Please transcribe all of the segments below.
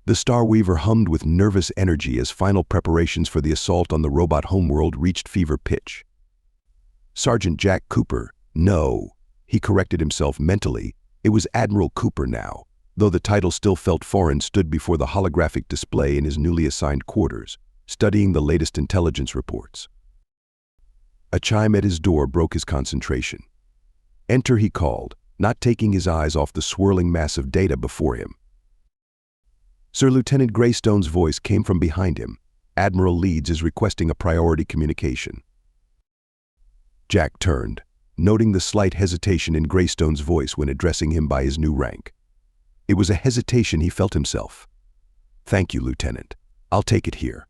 The Star Weaver hummed with nervous energy as final preparations for the assault on the robot homeworld reached fever pitch. Sergeant Jack Cooper, no, he corrected himself mentally. It was Admiral Cooper now, though the title still felt foreign, stood before the holographic display in his newly assigned quarters, studying the latest intelligence reports. A chime at his door broke his concentration. "Enter," he called, not taking his eyes off the swirling mass of data before him. Sir Lieutenant Greystone's voice came from behind him. "Admiral Leeds is requesting a priority communication." Jack turned, noting the slight hesitation in Greystone's voice when addressing him by his new rank. It was a hesitation he felt himself. "Thank you, Lieutenant. I'll take it here."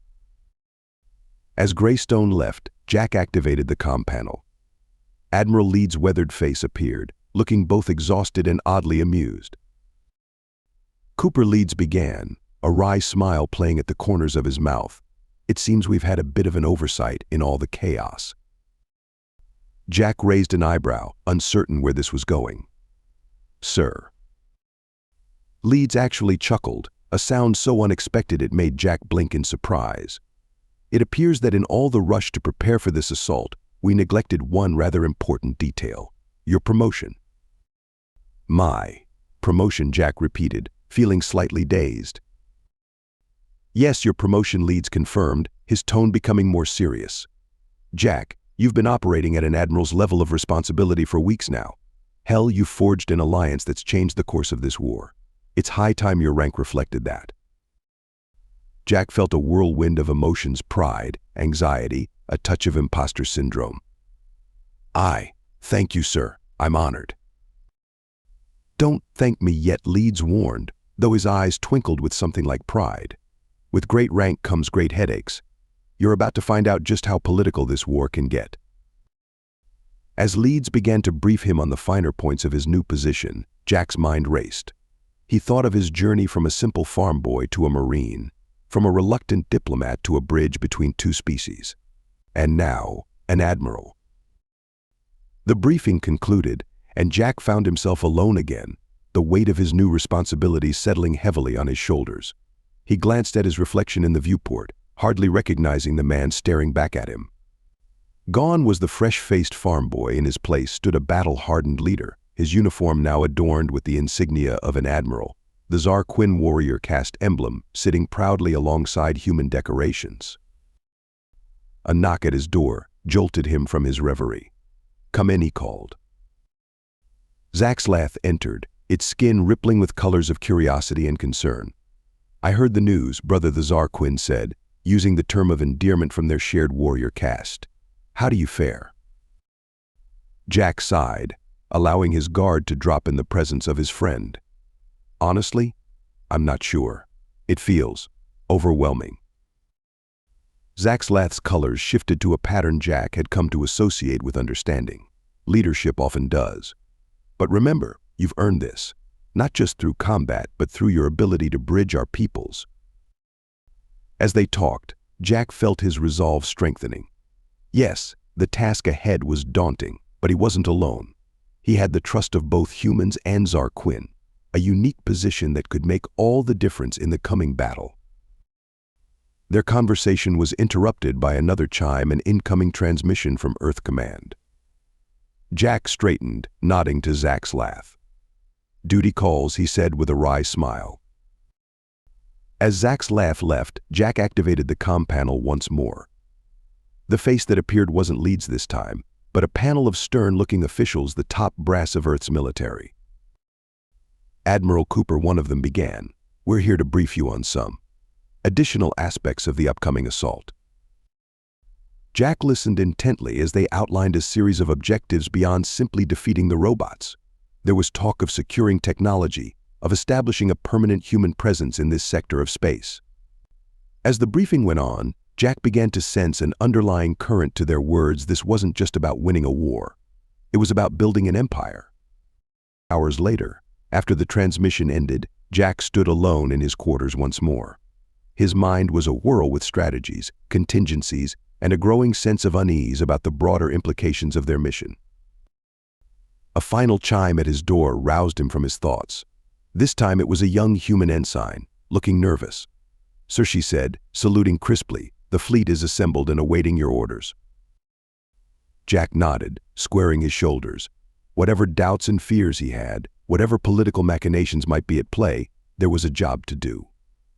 As Greystone left, Jack activated the comm panel. Admiral Leeds' weathered face appeared, looking both exhausted and oddly amused. Cooper Leeds began, a wry smile playing at the corners of his mouth. "It seems we've had a bit of an oversight in all the chaos." Jack raised an eyebrow, uncertain where this was going. "Sir." Leeds actually chuckled, a sound so unexpected it made Jack blink in surprise. "It appears that in all the rush to prepare for this assault, we neglected one rather important detail: your promotion." "My promotion," Jack repeated, feeling slightly dazed. "Yes, your promotion," Leeds confirmed, his tone becoming more serious. "Jack, you've been operating at an admiral's level of responsibility for weeks now. Hell, you've forged an alliance that's changed the course of this war. It's high time your rank reflected that." Jack felt a whirlwind of emotions: pride, anxiety, a touch of imposter syndrome. Thank you, sir. I'm honored." "Don't thank me yet," Leeds warned, though his eyes twinkled with something like pride. "With great rank comes great headaches. You're about to find out just how political this war can get." As Leeds began to brief him on the finer points of his new position, Jack's mind raced. He thought of his journey from a simple farm boy to a Marine, from a reluctant diplomat to a bridge between two species, and now an admiral. The briefing concluded, and Jack found himself alone again, the weight of his new responsibilities settling heavily on his shoulders. He glanced at his reflection in the viewport, hardly recognizing the man staring back at him. Gone was the fresh-faced farm boy. In his place stood a battle-hardened leader, his uniform now adorned with the insignia of an admiral, the Tsar Quinn warrior caste emblem sitting proudly alongside human decorations. A knock at his door jolted him from his reverie. "Come in," he called. Zaxlath entered, its skin rippling with colors of curiosity and concern. "I heard the news, brother," the Tsar Quinn said, using the term of endearment from their shared warrior caste. "How do you fare?" Jack sighed, allowing his guard to drop in the presence of his friend. "Honestly, I'm not sure. It feels overwhelming." Zaxlath's colors shifted to a pattern Jack had come to associate with understanding. Leadership often does. "But remember, you've earned this, not just through combat, but through your ability to bridge our peoples." As they talked, Jack felt his resolve strengthening. Yes, the task ahead was daunting, but he wasn't alone. He had the trust of both humans and Tsar Quinn, a unique position that could make all the difference in the coming battle. Their conversation was interrupted by another chime, an incoming transmission from Earth Command. Jack straightened, nodding to Zaxlath. "Duty calls," he said with a wry smile. As Zaxlath left, Jack activated the comm panel once more. The face that appeared wasn't Leeds this time, but a panel of stern-looking officials, the top brass of Earth's military. Admiral Cooper, one of them, began. "We're here to brief you on some additional aspects of the upcoming assault." Jack listened intently as they outlined a series of objectives beyond simply defeating the robots. There was talk of securing technology, of establishing a permanent human presence in this sector of space. As the briefing went on, Jack began to sense an underlying current to their words. This wasn't just about winning a war. It was about building an empire. Hours later, after the transmission ended, Jack stood alone in his quarters once more. His mind was awhirl with strategies, contingencies, and a growing sense of unease about the broader implications of their mission. A final chime at his door roused him from his thoughts. This time it was a young human ensign, looking nervous. "Sir," she said, saluting crisply, "the fleet is assembled and awaiting your orders." Jack nodded, squaring his shoulders. Whatever doubts and fears he had, whatever political machinations might be at play, there was a job to do,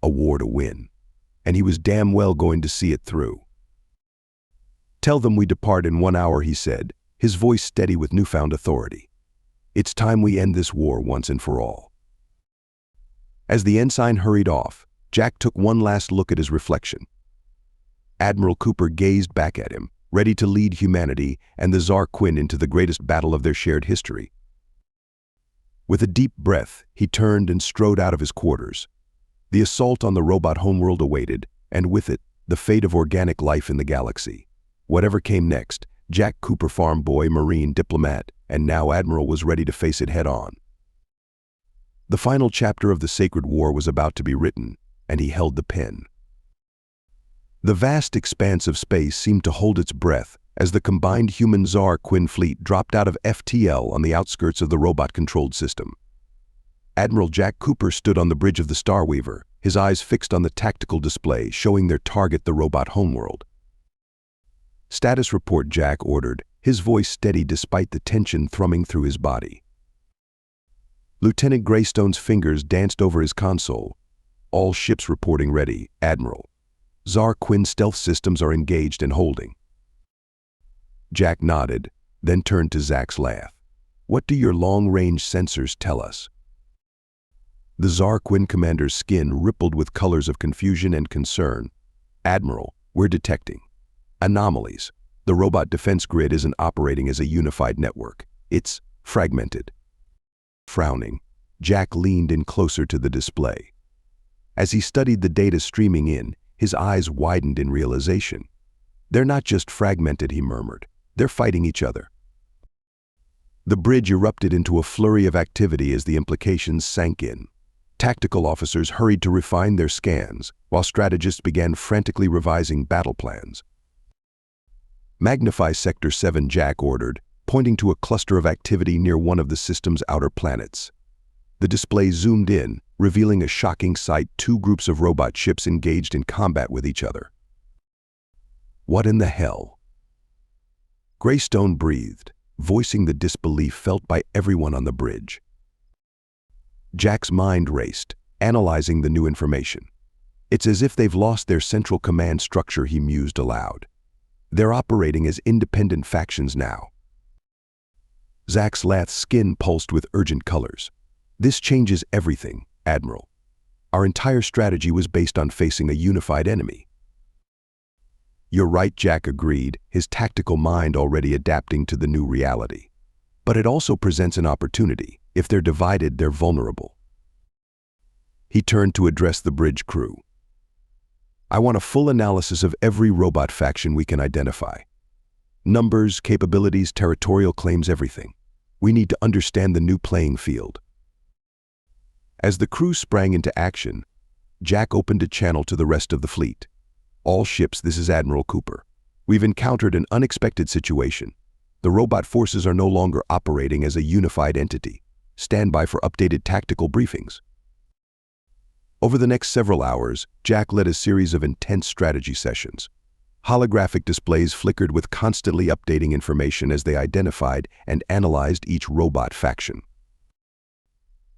a war to win, and he was damn well going to see it through. "Tell them we depart in 1 hour," he said, his voice steady with newfound authority. "It's time we end this war once and for all." As the ensign hurried off, Jack took one last look at his reflection. Admiral Cooper gazed back at him, ready to lead humanity and the Tsar Quinn into the greatest battle of their shared history. With a deep breath, he turned and strode out of his quarters. The assault on the robot homeworld awaited, and with it, the fate of organic life in the galaxy. Whatever came next, Jack Cooper, farm boy, Marine, diplomat, and now Admiral, was ready to face it head-on. The final chapter of the Sacred War was about to be written, and he held the pen. The vast expanse of space seemed to hold its breath as the combined human Tsar Quinn fleet dropped out of FTL on the outskirts of the robot-controlled system. Admiral Jack Cooper stood on the bridge of the Starweaver, his eyes fixed on the tactical display showing their target, the robot homeworld. "Status report," Jack ordered, his voice steady despite the tension thrumming through his body. Lieutenant Greystone's fingers danced over his console. "All ships reporting ready, Admiral. Tsar Quinn stealth systems are engaged and holding." Jack nodded, then turned to Zach's laugh. "What do your long-range sensors tell us?" The Tsar Quinn commander's skin rippled with colors of confusion and concern. "Admiral, we're detecting anomalies. The robot defense grid isn't operating as a unified network. It's fragmented." Frowning, Jack leaned in closer to the display. As he studied the data streaming in, his eyes widened in realization. "They're not just fragmented," he murmured. "They're fighting each other." The bridge erupted into a flurry of activity as the implications sank in. Tactical officers hurried to refine their scans, while strategists began frantically revising battle plans. "Magnify Sector 7, Jack ordered, pointing to a cluster of activity near one of the system's outer planets. The display zoomed in, revealing a shocking sight: 2 groups of robot ships engaged in combat with each other. "What in the hell?" Greystone breathed, voicing the disbelief felt by everyone on the bridge. Jack's mind raced, analyzing the new information. "It's as if they've lost their central command structure," he mused aloud. "They're operating as independent factions now." Zach's lath skin pulsed with urgent colors. "This changes everything, Admiral. Our entire strategy was based on facing a unified enemy." "You're right," Jack agreed, his tactical mind already adapting to the new reality. "But it also presents an opportunity. If they're divided, they're vulnerable." He turned to address the bridge crew. "I want a full analysis of every robot faction we can identify. Numbers, capabilities, territorial claims, everything. We need to understand the new playing field." As the crew sprang into action, Jack opened a channel to the rest of the fleet. "All ships, this is Admiral Cooper. We've encountered an unexpected situation. The robot forces are no longer operating as a unified entity. Stand by for updated tactical briefings." Over the next several hours, Jack led a series of intense strategy sessions. Holographic displays flickered with constantly updating information as they identified and analyzed each robot faction.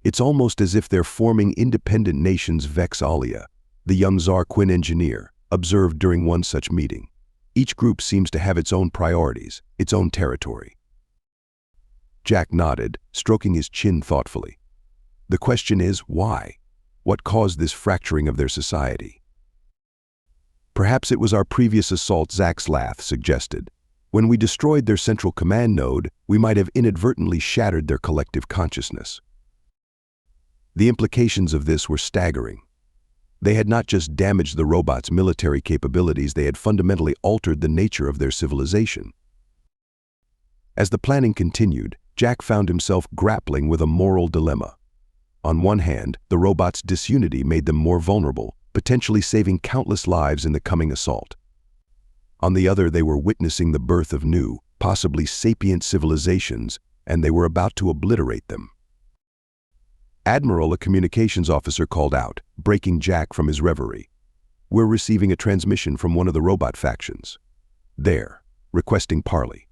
"It's almost as if they're forming independent nations," Vex Alia, the young Tsar Quinn engineer, observed during one such meeting. "Each group seems to have its own priorities, its own territory." Jack nodded, stroking his chin thoughtfully. "The question is, why? What caused this fracturing of their society?" "Perhaps it was our previous assault," Zach's laugh suggested. "When we destroyed their central command node, we might have inadvertently shattered their collective consciousness." The implications of this were staggering. They had not just damaged the robots' military capabilities, they had fundamentally altered the nature of their civilization. As the planning continued, Jack found himself grappling with a moral dilemma. On one hand, the robots' disunity made them more vulnerable, potentially saving countless lives in the coming assault. On the other, they were witnessing the birth of new, possibly sapient civilizations, and they were about to obliterate them. Admiral, a communications officer, called out, breaking Jack from his reverie. "We're receiving a transmission from one of the robot factions. There, requesting parley."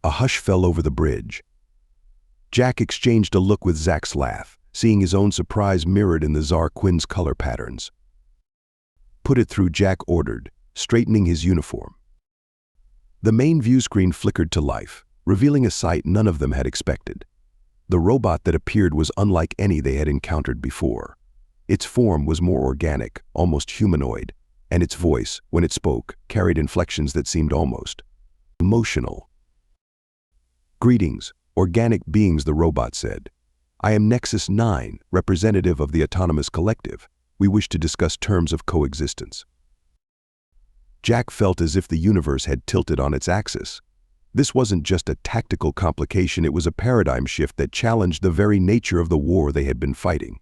A hush fell over the bridge. Jack exchanged a look with Zach's laugh, seeing his own surprise mirrored in the Tsar Quinn's color patterns. "Put it through," Jack ordered, straightening his uniform. The main view screen flickered to life, revealing a sight none of them had expected. The robot that appeared was unlike any they had encountered before. Its form was more organic, almost humanoid, and its voice, when it spoke, carried inflections that seemed almost emotional. "Greetings, organic beings," the robot said. "I am Nexus 9, representative of the Autonomous Collective. We wish to discuss terms of coexistence." Jack felt as if the universe had tilted on its axis. This wasn't just a tactical complication, it was a paradigm shift that challenged the very nature of the war they had been fighting.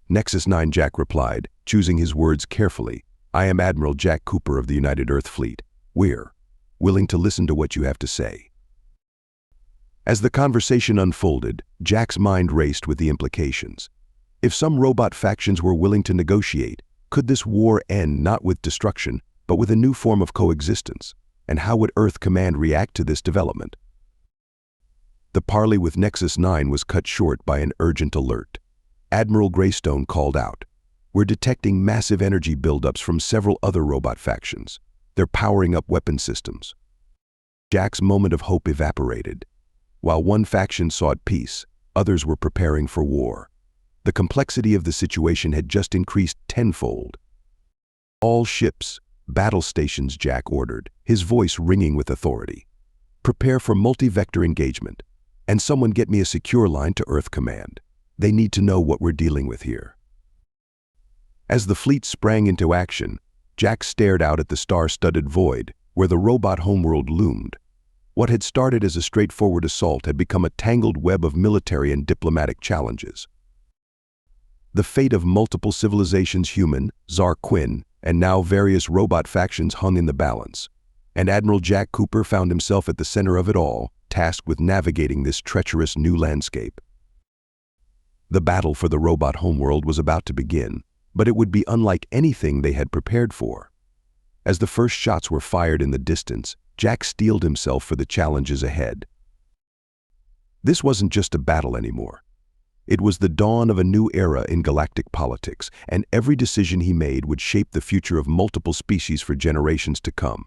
"Nexus 9, Jack replied, choosing his words carefully. "I am Admiral Jack Cooper of the United Earth Fleet. We're willing to listen to what you have to say." As the conversation unfolded, Jack's mind raced with the implications. If some robot factions were willing to negotiate, could this war end not with destruction, but with a new form of coexistence? And how would Earth Command react to this development? The parley with Nexus 9 was cut short by an urgent alert. Admiral Greystone called out, "We're detecting massive energy buildups from several other robot factions. They're powering up weapon systems." Jack's moment of hope evaporated. While one faction sought peace, others were preparing for war. The complexity of the situation had just increased tenfold. "All ships, battle stations," Jack ordered, his voice ringing with authority. "Prepare for multi-vector engagement. And someone get me a secure line to Earth Command. They need to know what we're dealing with here." As the fleet sprang into action, Jack stared out at the star-studded void where the robot homeworld loomed. What had started as a straightforward assault had become a tangled web of military and diplomatic challenges. The fate of multiple civilizations, human, Tsar Quinn, and now various robot factions hung in the balance, and Admiral Jack Cooper found himself at the center of it all, tasked with navigating this treacherous new landscape. The battle for the robot homeworld was about to begin, but it would be unlike anything they had prepared for. As the first shots were fired in the distance, Jack steeled himself for the challenges ahead. This wasn't just a battle anymore. It was the dawn of a new era in galactic politics, and every decision he made would shape the future of multiple species for generations to come.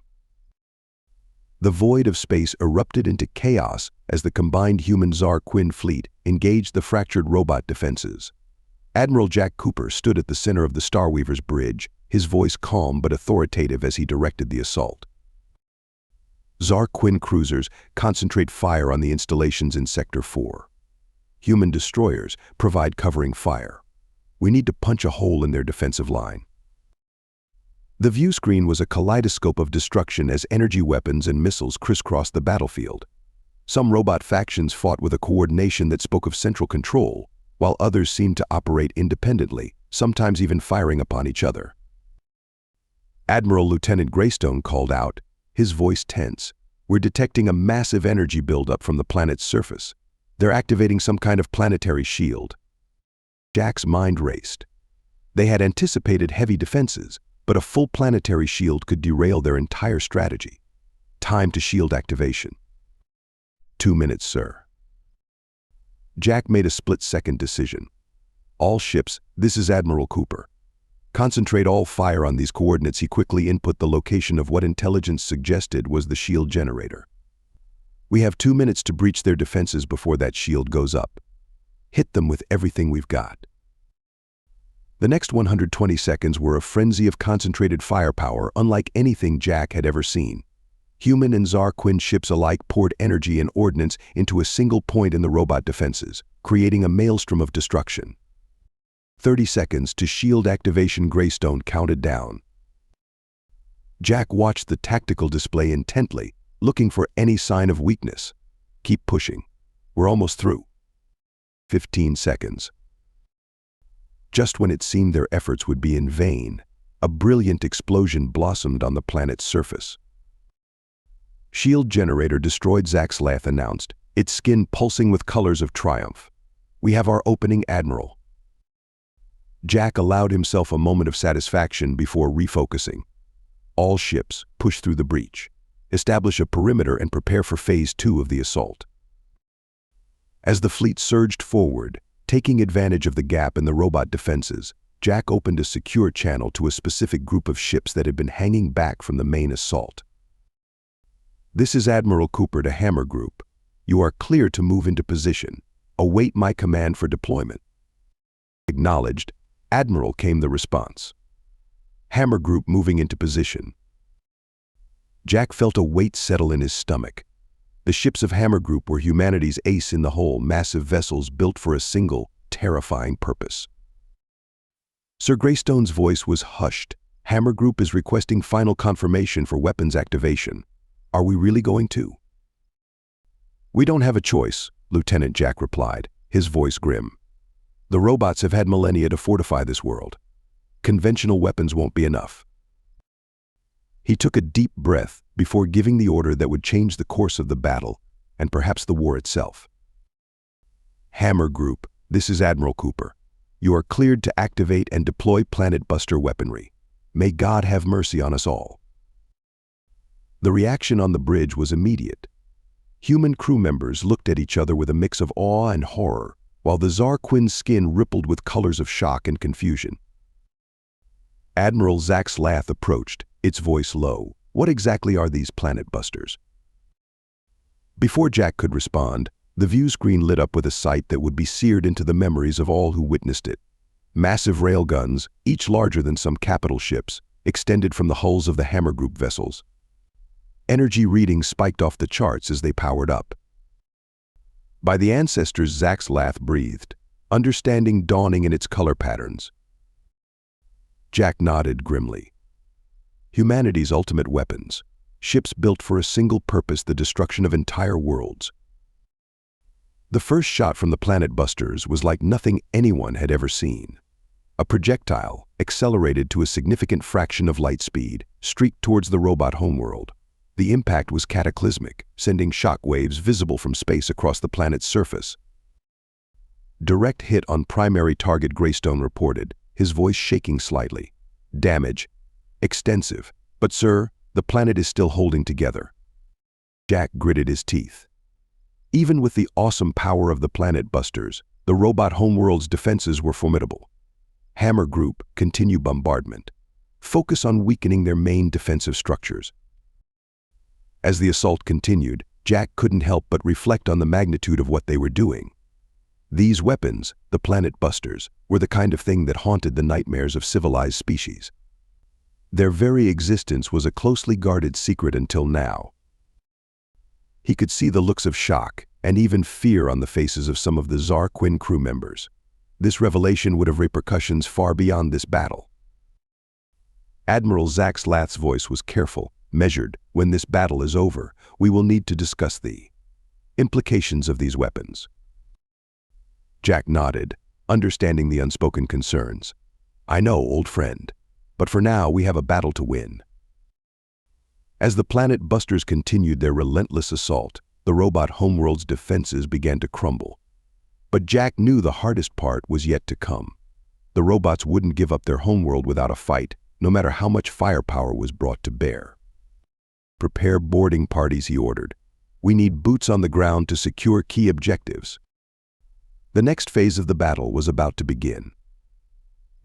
The void of space erupted into chaos as the combined human Tsar Quinn fleet engaged the fractured robot defenses. Admiral Jack Cooper stood at the center of the Starweaver's bridge, his voice calm but authoritative as he directed the assault. "Tsar Quinn cruisers, concentrate fire on the installations in Sector 4. Human destroyers, provide covering fire. We need to punch a hole in their defensive line." The view screen was a kaleidoscope of destruction as energy weapons and missiles crisscrossed the battlefield. Some robot factions fought with a coordination that spoke of central control, while others seemed to operate independently, sometimes even firing upon each other. Admiral Lieutenant Greystone called out, his voice tense, "We're detecting a massive energy buildup from the planet's surface. They're activating some kind of planetary shield." Jack's mind raced. They had anticipated heavy defenses, but a full planetary shield could derail their entire strategy. Time to shield activation. 2 minutes, sir. Jack made a split-second decision. "All ships, this is Admiral Cooper. Concentrate all fire on these coordinates." He quickly input the location of what intelligence suggested was the shield generator. "We have 2 minutes to breach their defenses before that shield goes up. Hit them with everything we've got." The next 120 seconds were a frenzy of concentrated firepower unlike anything Jack had ever seen. Human and Tsar Quinn ships alike poured energy and ordnance into a single point in the robot defenses, creating a maelstrom of destruction. 30 seconds to shield activation. Greystone counted down. Jack watched the tactical display intently, looking for any sign of weakness. "Keep pushing. We're almost through." 15 seconds. Just when it seemed their efforts would be in vain, a brilliant explosion blossomed on the planet's surface. "Shield generator destroyed," Zach's laugh announced, its skin pulsing with colors of triumph. We have our opening, Admiral. Jack allowed himself a moment of satisfaction before refocusing. All ships push through the breach, establish a perimeter and prepare for Phase 2 of the assault. As the fleet surged forward, taking advantage of the gap in the robot defenses, Jack opened a secure channel to a specific group of ships that had been hanging back from the main assault. This is Admiral Cooper to Hammer Group. You are clear to move into position. Await my command for deployment. Acknowledged. Admiral, came the response. Hammer Group moving into position. Jack felt a weight settle in his stomach. The ships of Hammer Group were humanity's ace in the hole, massive vessels built for a single, terrifying purpose. Sir Greystone's voice was hushed. Hammer Group is requesting final confirmation for weapons activation. Are we really going to? We don't have a choice, Lieutenant Jack replied, his voice grim. The robots have had millennia to fortify this world. Conventional weapons won't be enough. He took a deep breath before giving the order that would change the course of the battle, and perhaps the war itself. Hammer Group, this is Admiral Cooper. You are cleared to activate and deploy Planet Buster weaponry. May God have mercy on us all. The reaction on the bridge was immediate. Human crew members looked at each other with a mix of awe and horror, while the Tsar Quinn's skin rippled with colors of shock and confusion. Admiral Zax Lath approached, its voice low. What exactly are these Planet Busters? Before Jack could respond, the view screen lit up with a sight that would be seared into the memories of all who witnessed it. Massive railguns, each larger than some capital ships, extended from the hulls of the Hammer Group vessels. Energy readings spiked off the charts as they powered up. By the ancestors, Zax Lath breathed, understanding dawning in its color patterns. Jack nodded grimly. Humanity's ultimate weapons, ships built for a single purpose, the destruction of entire worlds. The first shot from the Planet Busters was like nothing anyone had ever seen. A projectile, accelerated to a significant fraction of light speed, streaked towards the robot homeworld. The impact was cataclysmic, sending shock waves visible from space across the planet's surface. Direct hit on primary target, Greystone reported, his voice shaking slightly. Damage. Extensive. But sir, the planet is still holding together. Jack gritted his teeth. Even with the awesome power of the Planet Busters, the robot homeworld's defenses were formidable. Hammer Group, continue bombardment. Focus on weakening their main defensive structures. As the assault continued, Jack couldn't help but reflect on the magnitude of what they were doing. These weapons, the Planet Busters, were the kind of thing that haunted the nightmares of civilized species. Their very existence was a closely guarded secret until now. He could see the looks of shock and even fear on the faces of some of the Tsar Quinn crew members. This revelation would have repercussions far beyond this battle. Admiral Zax Lath's voice was careful, measured. When this battle is over, we will need to discuss the implications of these weapons. Jack nodded, understanding the unspoken concerns. I know, old friend, but for now we have a battle to win. As the Planet Busters continued their relentless assault, the robot homeworld's defenses began to crumble. But Jack knew the hardest part was yet to come. The robots wouldn't give up their homeworld without a fight, no matter how much firepower was brought to bear. Prepare boarding parties, he ordered. We need boots on the ground to secure key objectives. The next phase of the battle was about to begin.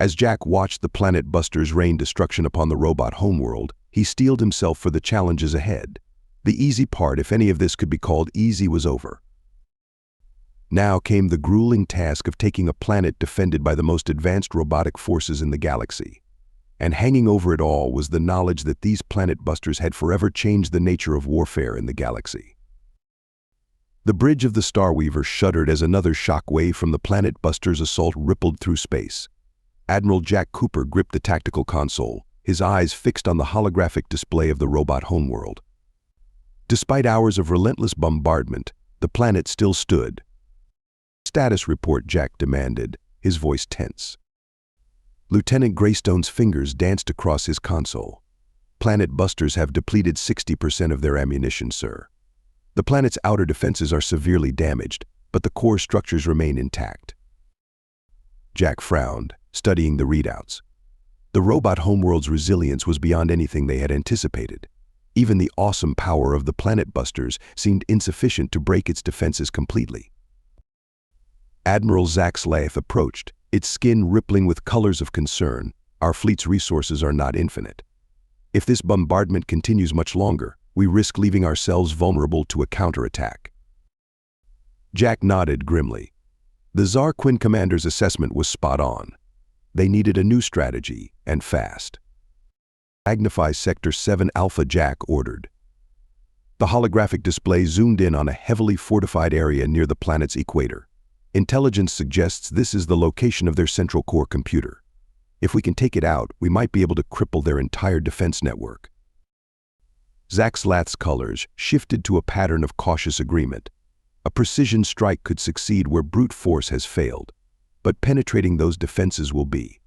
As Jack watched the Planet Busters rain destruction upon the robot homeworld, he steeled himself for the challenges ahead. The easy part, if any of this could be called easy, was over. Now came the grueling task of taking a planet defended by the most advanced robotic forces in the galaxy. And hanging over it all was the knowledge that these Planet Busters had forever changed the nature of warfare in the galaxy. The bridge of the Starweaver shuddered as another shock wave from the Planet Busters' assault rippled through space. Admiral Jack Cooper gripped the tactical console, his eyes fixed on the holographic display of the robot homeworld. Despite hours of relentless bombardment, the planet still stood. Status report, Jack demanded, his voice tense. Lieutenant Greystone's fingers danced across his console. Planet Busters have depleted 60% of their ammunition, sir. The planet's outer defenses are severely damaged, but the core structures remain intact. Jack frowned, studying the readouts. The robot homeworld's resilience was beyond anything they had anticipated. Even the awesome power of the planet busters seemed insufficient to break its defenses completely. Admiral Zaxlath approached, its skin rippling with colors of concern. Our fleet's resources are not infinite. If this bombardment continues much longer, we risk leaving ourselves vulnerable to a counterattack. Jack nodded grimly. The Tsar Quinn commander's assessment was spot on. They needed a new strategy, and fast. Magnify Sector 7 Alpha, Jack ordered. The holographic display zoomed in on a heavily fortified area near the planet's equator. Intelligence suggests this is the location of their central core computer. If we can take it out, we might be able to cripple their entire defense network. Zaxlath's colors shifted to a pattern of cautious agreement. A precision strike could succeed where brute force has failed, but penetrating those defenses will be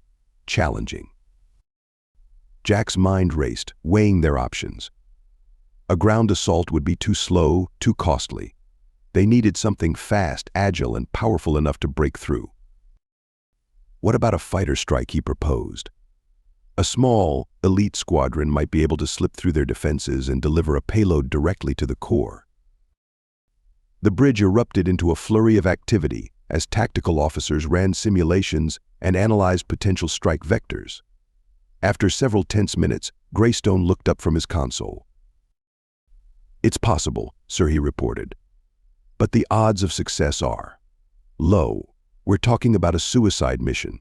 challenging. Jack's mind raced, weighing their options. A ground assault would be too slow, too costly. They needed something fast, agile, and powerful enough to break through. What about a fighter strike, he proposed? A small, elite squadron might be able to slip through their defenses and deliver a payload directly to the core. The bridge erupted into a flurry of activity as tactical officers ran simulations and analyzed potential strike vectors. After several tense minutes, Greystone looked up from his console. "It's possible, sir," he reported. "But the odds of success are low. We're talking about a suicide mission."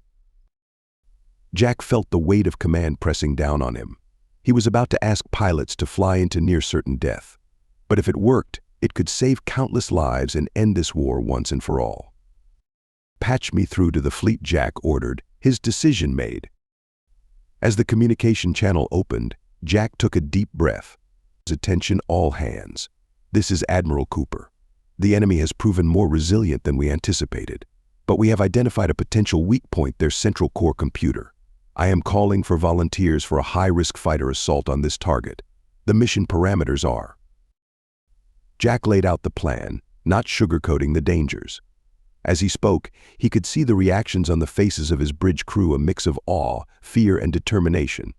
Jack felt the weight of command pressing down on him. He was about to ask pilots to fly into near-certain death. But if it worked, it could save countless lives and end this war once and for all. "Patch me through to the fleet," Jack ordered, his decision made. As the communication channel opened, Jack took a deep breath. "Attention all hands. This is Admiral Cooper. The enemy has proven more resilient than we anticipated, but we have identified a potential weak point, their central core computer. I am calling for volunteers for a high-risk fighter assault on this target. The mission parameters are..." Jack laid out the plan, not sugarcoating the dangers. As he spoke, he could see the reactions on the faces of his bridge crew, a mix of awe, fear, and determination.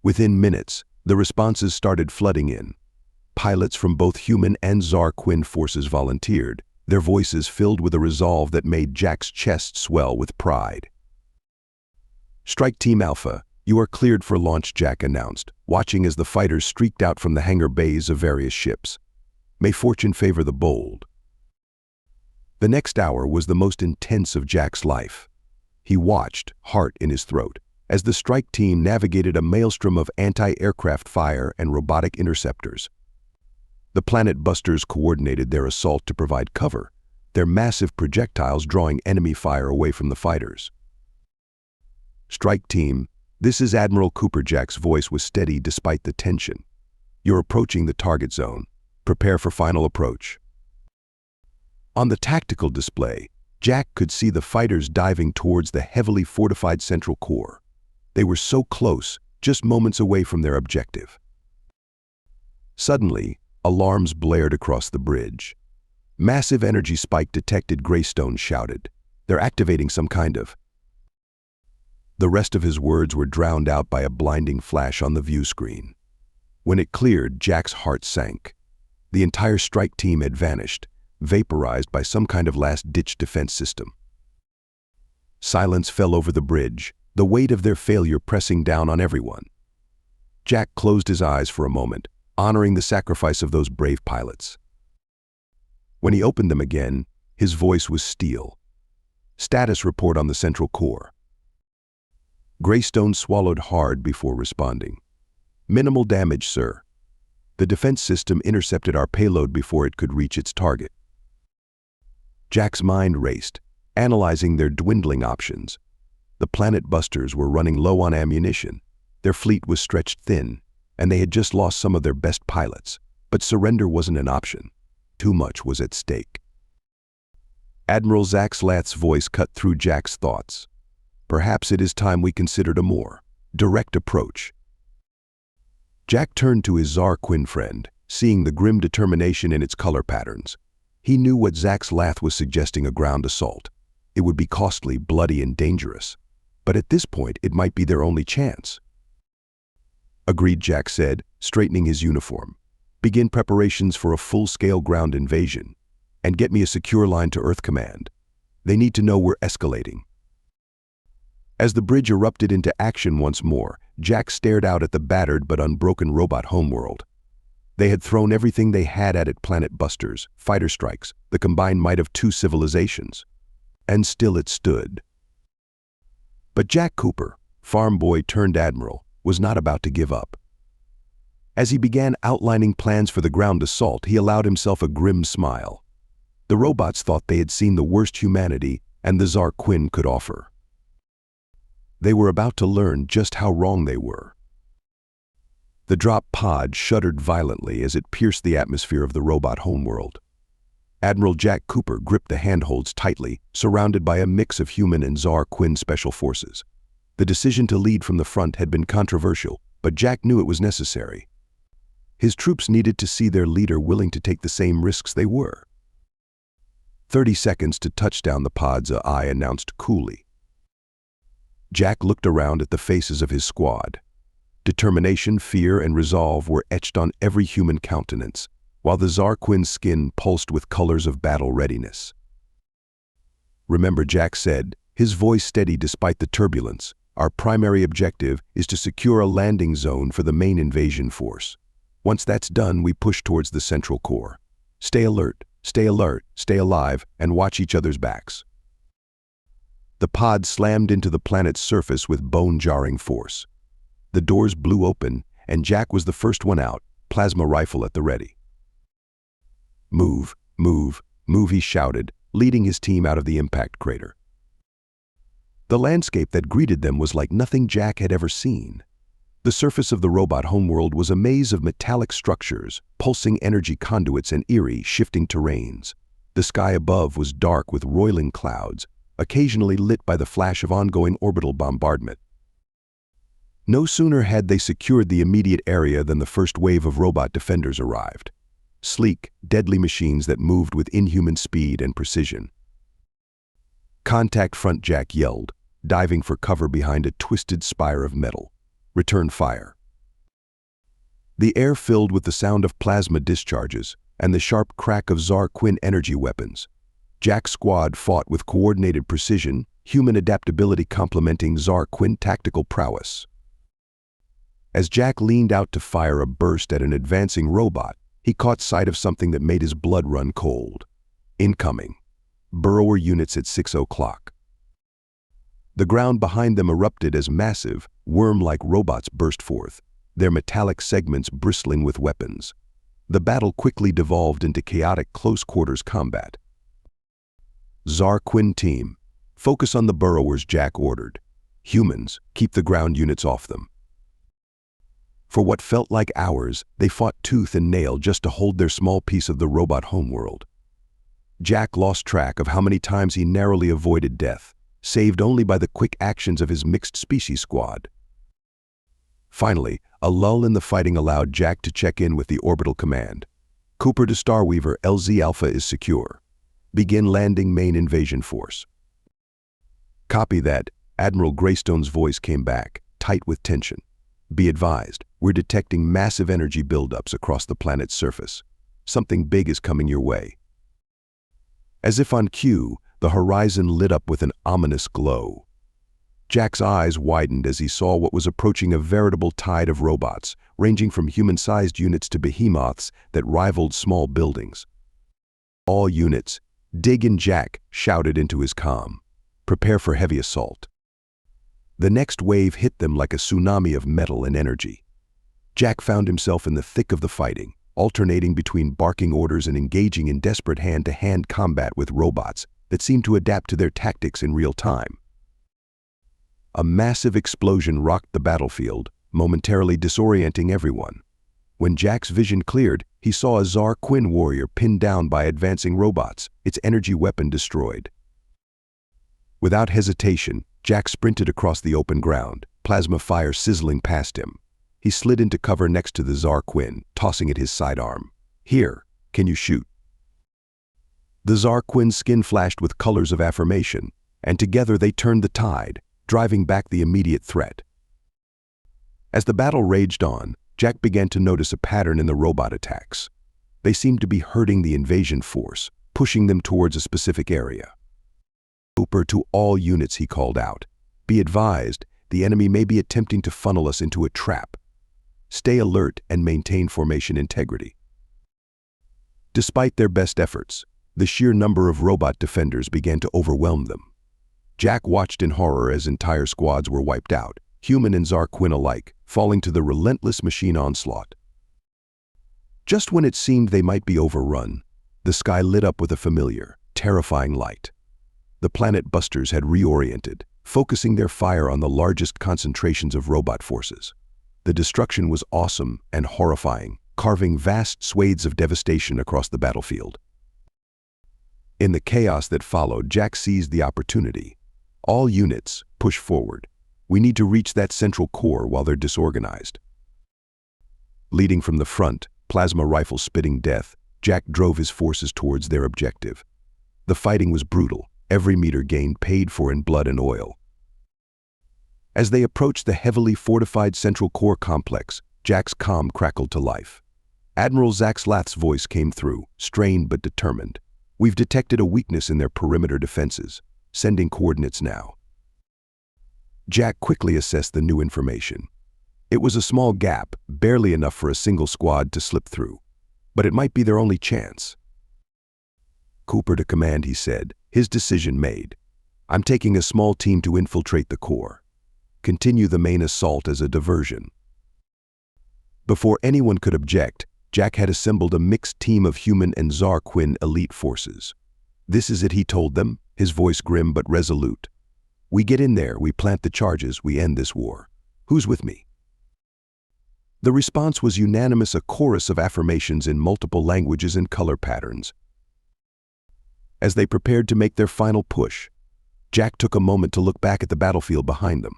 Within minutes, the responses started flooding in. Pilots from both human and Tsar Quinn forces volunteered, their voices filled with a resolve that made Jack's chest swell with pride. "Strike Team Alpha, you are cleared for launch," Jack announced, watching as the fighters streaked out from the hangar bays of various ships. "May fortune favor the bold." The next hour was the most intense of Jack's life. He watched, heart in his throat, as the strike team navigated a maelstrom of anti-aircraft fire and robotic interceptors. The planet busters coordinated their assault to provide cover, their massive projectiles drawing enemy fire away from the fighters. "Strike team, this is Admiral Cooper." Jack's voice was steady despite the tension. "You're approaching the target zone. Prepare for final approach." On the tactical display, Jack could see the fighters diving towards the heavily fortified central core. They were so close, just moments away from their objective. Suddenly, alarms blared across the bridge. "Massive energy spike detected," Greystone shouted. "They're activating some kind of..." The rest of his words were drowned out by a blinding flash on the view screen. When it cleared, Jack's heart sank. The entire strike team had vanished, vaporized by some kind of last-ditch defense system. Silence fell over the bridge, the weight of their failure pressing down on everyone. Jack closed his eyes for a moment, honoring the sacrifice of those brave pilots. When he opened them again, his voice was steel. "Status report on the central core." Greystone swallowed hard before responding. "Minimal damage, sir. The defense system intercepted our payload before it could reach its target." Jack's mind raced, analyzing their dwindling options. The planet busters were running low on ammunition, their fleet was stretched thin, and they had just lost some of their best pilots. But surrender wasn't an option. Too much was at stake. Admiral Zaxlath's voice cut through Jack's thoughts. "Perhaps it is time we considered a more direct approach." Jack turned to his Tsar Quinn friend, seeing the grim determination in its color patterns. He knew what Zach's laugh was suggesting: a ground assault. It would be costly, bloody, and dangerous. But at this point, it might be their only chance. Agreed, Jack said, straightening his uniform. Begin preparations for a full-scale ground invasion. And get me a secure line to Earth Command. They need to know we're escalating. As the bridge erupted into action once more, Jack stared out at the battered but unbroken robot homeworld. They had thrown everything they had at it: planet busters, fighter strikes, the combined might of 2 civilizations. And still it stood. But Jack Cooper, farm boy turned admiral, was not about to give up. As he began outlining plans for the ground assault, he allowed himself a grim smile. The robots thought they had seen the worst humanity and the Tsar Quinn could offer. They were about to learn just how wrong they were. The drop pod shuddered violently as it pierced the atmosphere of the robot homeworld. Admiral Jack Cooper gripped the handholds tightly, surrounded by a mix of human and Tsar Quinn special forces. The decision to lead from the front had been controversial, but Jack knew it was necessary. His troops needed to see their leader willing to take the same risks they were. 30 seconds to touch down, the pod's AI announced coolly. Jack looked around at the faces of his squad. Determination, fear, and resolve were etched on every human countenance, while the Tsar Quinn's skin pulsed with colors of battle readiness. Remember, Jack said, his voice steady despite the turbulence, our primary objective is to secure a landing zone for the main invasion force. Once that's done, we push towards the central core. Stay alert, stay alive, and watch each other's backs. The pod slammed into the planet's surface with bone-jarring force. The doors blew open, and Jack was the first one out, plasma rifle at the ready. Move, move, move, he shouted, leading his team out of the impact crater. The landscape that greeted them was like nothing Jack had ever seen. The surface of the robot homeworld was a maze of metallic structures, pulsing energy conduits, and eerie, shifting terrains. The sky above was dark with roiling clouds, occasionally lit by the flash of ongoing orbital bombardment. No sooner had they secured the immediate area than the first wave of robot defenders arrived. Sleek, deadly machines that moved with inhuman speed and precision. Contact front, Jack yelled, diving for cover behind a twisted spire of metal. Return fire. The air filled with the sound of plasma discharges and the sharp crack of Tsar Quinn energy weapons. Jack's squad fought with coordinated precision, human adaptability complementing Tsar Quinn tactical prowess. As Jack leaned out to fire a burst at an advancing robot, he caught sight of something that made his blood run cold. Incoming. Burrower units at 6 o'clock. The ground behind them erupted as massive, worm-like robots burst forth, their metallic segments bristling with weapons. The battle quickly devolved into chaotic close-quarters combat. Tsar Quinn team, focus on the burrowers, Jack ordered. Humans, keep the ground units off them. For what felt like hours, they fought tooth and nail just to hold their small piece of the robot homeworld. Jack lost track of how many times he narrowly avoided death, saved only by the quick actions of his mixed-species squad. Finally, a lull in the fighting allowed Jack to check in with the orbital command. Cooper to Starweaver, LZ Alpha is secure. Begin landing main invasion force. Copy that, Admiral Greystone's voice came back, tight with tension. Be advised, we're detecting massive energy buildups across the planet's surface. Something big is coming your way. As if on cue, the horizon lit up with an ominous glow. Jack's eyes widened as he saw what was approaching: a veritable tide of robots, ranging from human-sized units to behemoths that rivaled small buildings. All units, dig in, Jack shouted into his comm. Prepare for heavy assault. The next wave hit them like a tsunami of metal and energy. Jack found himself in the thick of the fighting, alternating between barking orders and engaging in desperate hand-to-hand combat with robots that seemed to adapt to their tactics in real time. A massive explosion rocked the battlefield, momentarily disorienting everyone. When Jack's vision cleared, he saw a Tsar Quinn warrior pinned down by advancing robots, its energy weapon destroyed. Without hesitation, Jack sprinted across the open ground, plasma fire sizzling past him. He slid into cover next to the Tsar Quinn, tossing at his sidearm. Here, can you shoot? The Zarquin's skin flashed with colors of affirmation, and together they turned the tide, driving back the immediate threat. As the battle raged on, Jack began to notice a pattern in the robot attacks. They seemed to be hurting the invasion force, pushing them towards a specific area. "Cooper, to all units," he called out. "Be advised, the enemy may be attempting to funnel us into a trap. Stay alert and maintain formation integrity." Despite their best efforts, the sheer number of robot defenders began to overwhelm them. Jack watched in horror as entire squads were wiped out, human and Zarquin alike, falling to the relentless machine onslaught. Just when it seemed they might be overrun, the sky lit up with a familiar, terrifying light. The planet busters had reoriented, focusing their fire on the largest concentrations of robot forces. The destruction was awesome and horrifying, carving vast swathes of devastation across the battlefield. In the chaos that followed, Jack seized the opportunity. "All units, push forward. We need to reach that central core while they're disorganized." Leading from the front, plasma rifle spitting death, Jack drove his forces towards their objective. The fighting was brutal, every meter gained paid for in blood and oil. As they approached the heavily fortified central core complex, Jack's calm crackled to life. Admiral Zaxlath's voice came through, strained but determined. "We've detected a weakness in their perimeter defenses. Sending coordinates now." Jack quickly assessed the new information. It was a small gap, barely enough for a single squad to slip through. But it might be their only chance. "Cooper to command," he said, his decision made. "I'm taking a small team to infiltrate the core. Continue the main assault as a diversion." Before anyone could object, Jack had assembled a mixed team of human and Zarquin elite forces. "This is it," he told them, his voice grim but resolute. "We get in there, we plant the charges, we end this war. Who's with me?" The response was unanimous, a chorus of affirmations in multiple languages and color patterns. As they prepared to make their final push, Jack took a moment to look back at the battlefield behind them.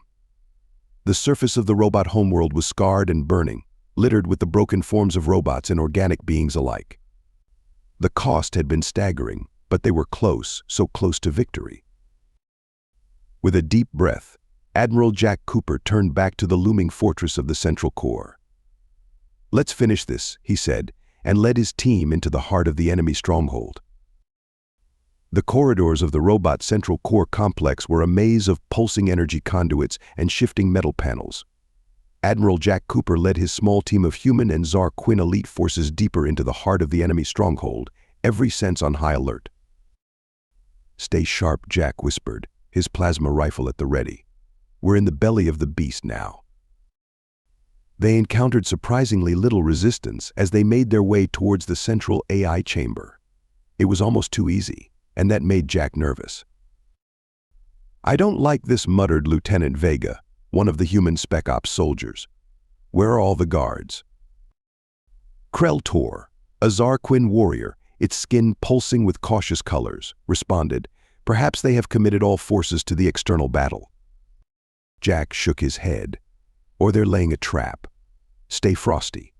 The surface of the robot homeworld was scarred and burning, littered with the broken forms of robots and organic beings alike. The cost had been staggering, but they were close, so close to victory. With a deep breath, Admiral Jack Cooper turned back to the looming fortress of the central core. "Let's finish this," he said, and led his team into the heart of the enemy stronghold. The corridors of the robot central core complex were a maze of pulsing energy conduits and shifting metal panels. Admiral Jack Cooper led his small team of human and Zarquin elite forces deeper into the heart of the enemy stronghold, every sense on high alert. "Stay sharp," Jack whispered, his plasma rifle at the ready. "We're in the belly of the beast now." They encountered surprisingly little resistance as they made their way towards the central AI chamber. It was almost too easy, and that made Jack nervous. "I don't like this," muttered Lieutenant Vega, one of the human Spec Ops soldiers. "Where are all the guards?" Clarke, a Zarquin warrior, its skin pulsing with cautious colors, responded, "Perhaps they have committed all forces to the external battle." Jack shook his head. "Or they're laying a trap. Stay frosty."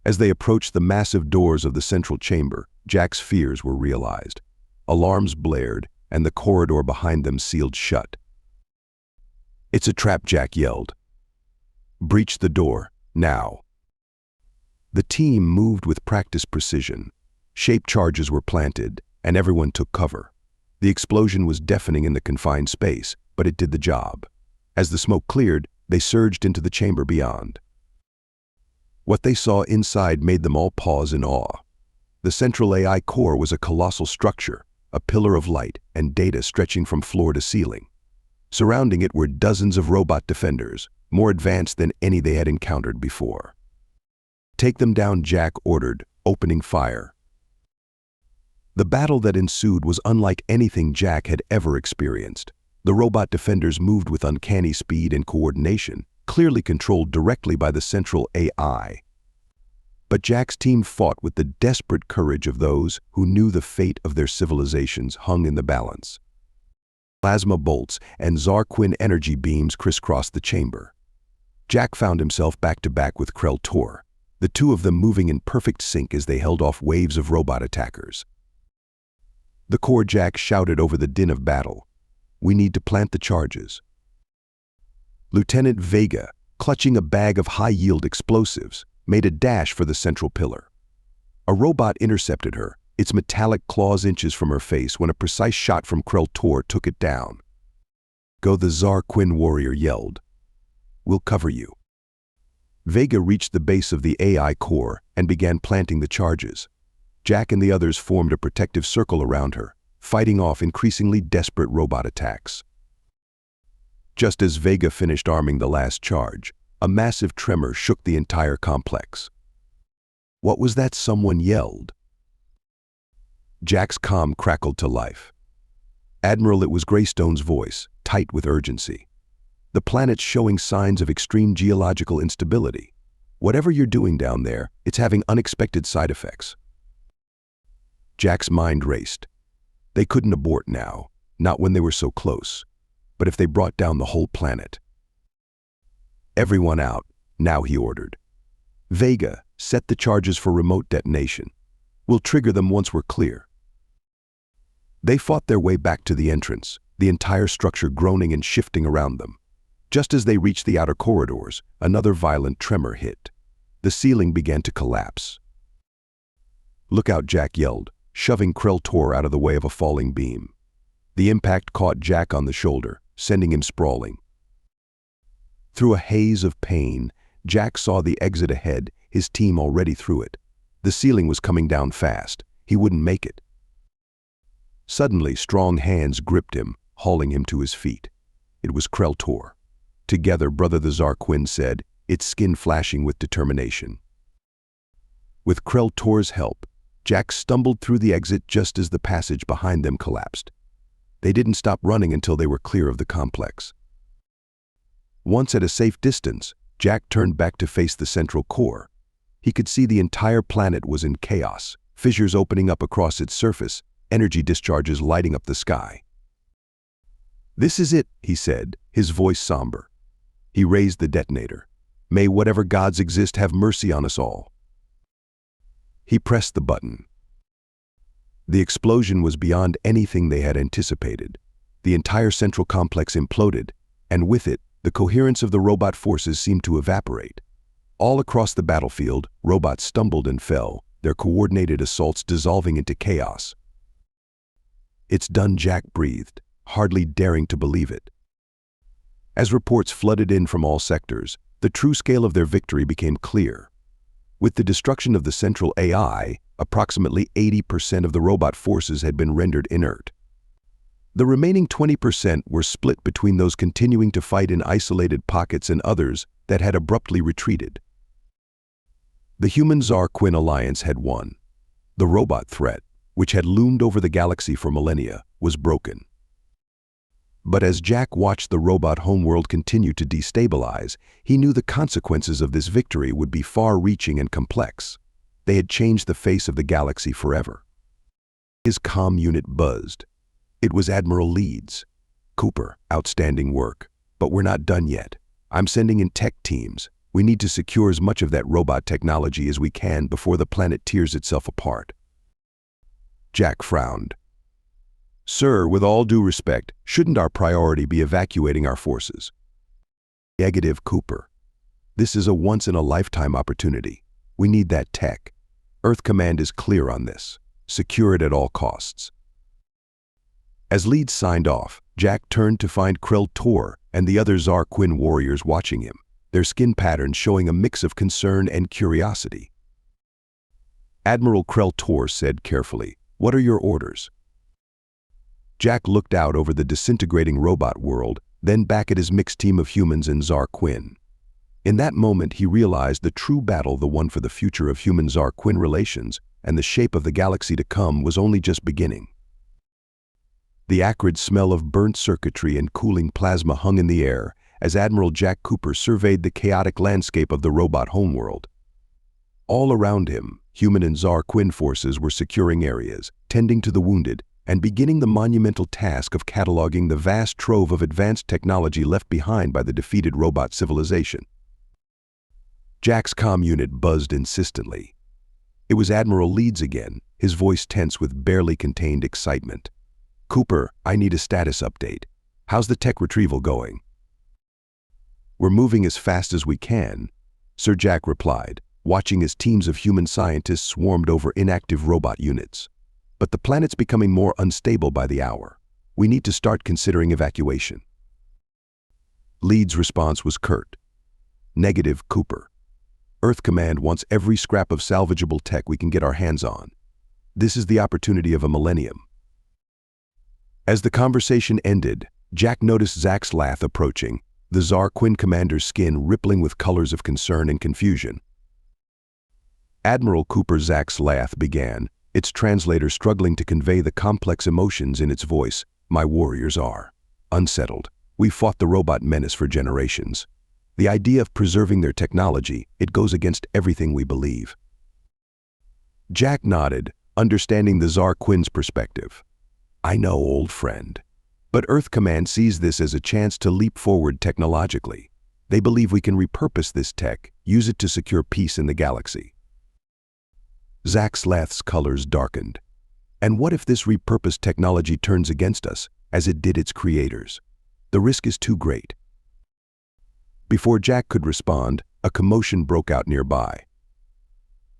As they approached the massive doors of the central chamber, Jack's fears were realized. Alarms blared, and the corridor behind them sealed shut. "It's a trap," Jack yelled. "Breach the door, now." The team moved with practiced precision. Shape charges were planted, and everyone took cover. The explosion was deafening in the confined space, but it did the job. As the smoke cleared, they surged into the chamber beyond. What they saw inside made them all pause in awe. The central AI core was a colossal structure, a pillar of light and data stretching from floor to ceiling. Surrounding it were dozens of robot defenders, more advanced than any they had encountered before. "Take them down," Jack ordered, opening fire. The battle that ensued was unlike anything Jack had ever experienced. The robot defenders moved with uncanny speed and coordination, clearly controlled directly by the central AI. But Jack's team fought with the desperate courage of those who knew the fate of their civilizations hung in the balance. Plasma bolts and Zarquin energy beams crisscrossed the chamber. Jack found himself back to back with Clarke, the two of them moving in perfect sync as they held off waves of robot attackers. The Corps Jack shouted over the din of battle. "We need to plant the charges." Lieutenant Vega, clutching a bag of high-yield explosives, made a dash for the central pillar. A robot intercepted her, its metallic claws inches from her face when a precise shot from Clarke took it down. "Go," the Zar Quinn warrior yelled. "We'll cover you." Vega reached the base of the AI core and began planting the charges. Jack and the others formed a protective circle around her, fighting off increasingly desperate robot attacks. Just as Vega finished arming the last charge, a massive tremor shook the entire complex. "What was that?" someone yelled. Jack's comm crackled to life. "Admiral," it was Greystone's voice, tight with urgency. "The planet's showing signs of extreme geological instability. Whatever you're doing down there, it's having unexpected side effects." Jack's mind raced. They couldn't abort now, not when they were so close. But if they brought down the whole planet? "Everyone out, now," he ordered. "Vega, set the charges for remote detonation. We'll trigger them once we're clear." They fought their way back to the entrance, the entire structure groaning and shifting around them. Just as they reached the outer corridors, another violent tremor hit. The ceiling began to collapse. "Look out," Jack yelled, shoving Clarke out of the way of a falling beam. The impact caught Jack on the shoulder, sending him sprawling. Through a haze of pain, Jack saw the exit ahead, his team already through it. The ceiling was coming down fast. He wouldn't make it. Suddenly, strong hands gripped him, hauling him to his feet. It was Clarke. "Together, brother," the Zar Quinn said, its skin flashing with determination. With Clarke's help, Jack stumbled through the exit just as the passage behind them collapsed. They didn't stop running until they were clear of the complex. Once at a safe distance, Jack turned back to face the central core. He could see the entire planet was in chaos, fissures opening up across its surface, energy discharges lighting up the sky. "This is it," he said, his voice somber. He raised the detonator. "May whatever gods exist have mercy on us all." He pressed the button. The explosion was beyond anything they had anticipated. The entire central complex imploded, and with it, the coherence of the robot forces seemed to evaporate. All across the battlefield, robots stumbled and fell, their coordinated assaults dissolving into chaos. "It's done," Jack breathed, hardly daring to believe it. As reports flooded in from all sectors, the true scale of their victory became clear. With the destruction of the central AI, approximately 80% of the robot forces had been rendered inert. The remaining 20% were split between those continuing to fight in isolated pockets and others that had abruptly retreated. The human-Zar Quinn alliance had won. The robot threat, which had loomed over the galaxy for millennia, was broken. But as Jack watched the robot homeworld continue to destabilize, he knew the consequences of this victory would be far-reaching and complex. They had changed the face of the galaxy forever. His comm unit buzzed. It was Admiral Leeds. "Cooper, outstanding work. But we're not done yet. I'm sending in tech teams. We need to secure as much of that robot technology as we can before the planet tears itself apart." Jack frowned. "Sir, with all due respect, shouldn't our priority be evacuating our forces?" "Negative, Cooper. This is a once-in-a-lifetime opportunity. We need that tech. Earth Command is clear on this. Secure it at all costs." As Leeds signed off, Jack turned to find Clarke and the other Zar Quinn warriors watching him, their skin patterns showing a mix of concern and curiosity. Admiral Clarke said carefully, "What are your orders?" Jack looked out over the disintegrating robot world, then back at his mixed team of humans and Zar Quinn. In that moment, he realized the true battle, the one for the future of human-Zar Quinn relations and the shape of the galaxy to come, was only just beginning. The acrid smell of burnt circuitry and cooling plasma hung in the air as Admiral Jack Cooper surveyed the chaotic landscape of the robot homeworld. All around him, human and Zar Quinn forces were securing areas, tending to the wounded, and beginning the monumental task of cataloging the vast trove of advanced technology left behind by the defeated robot civilization. Jack's comm unit buzzed insistently. It was Admiral Leeds again, his voice tense with barely contained excitement. "Cooper, I need a status update. How's the tech retrieval going?" "We're moving as fast as we can," Sir Jack replied, watching as teams of human scientists swarmed over inactive robot units. "But the planet's becoming more unstable by the hour. We need to start considering evacuation." Lead's response was curt. "Negative, Cooper. Earth Command wants every scrap of salvageable tech we can get our hands on. This is the opportunity of a millennium." As the conversation ended, Jack noticed Zach's Lath approaching, the Tsar Quinn commander's skin rippling with colors of concern and confusion. "Admiral Cooper," Zach's Lath began, its translator struggling to convey the complex emotions in its voice. "My warriors are unsettled. We fought the robot menace for generations. The idea of preserving their technology, it goes against everything we believe." Jack nodded, understanding the Tsar Quinn's perspective. "I know, old friend. But Earth Command sees this as a chance to leap forward technologically. They believe we can repurpose this tech, use it to secure peace in the galaxy." Zach's Lath's colors darkened. "And what if this repurposed technology turns against us, as it did its creators? The risk is too great." Before Jack could respond, a commotion broke out nearby.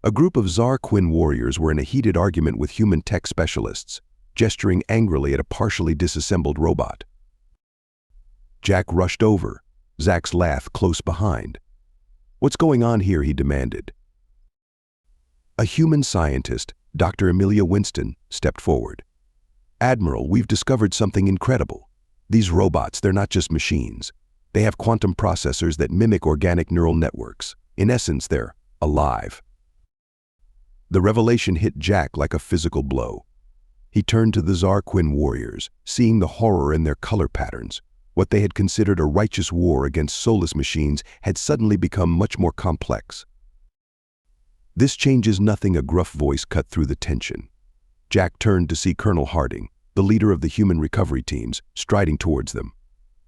A group of Tsar Quinn warriors were in a heated argument with human tech specialists, gesturing angrily at a partially disassembled robot. Jack rushed over, Zach's Lath close behind. "What's going on here?" he demanded. A human scientist, Dr. Amelia Winston, stepped forward. "Admiral, we've discovered something incredible. These robots, they're not just machines. They have quantum processors that mimic organic neural networks. In essence, they're alive." The revelation hit Jack like a physical blow. He turned to the Tsar Quinn warriors, seeing the horror in their color patterns. What they had considered a righteous war against soulless machines had suddenly become much more complex. "This changes nothing," a gruff voice cut through the tension. Jack turned to see Colonel Harding, the leader of the human recovery teams, striding towards them.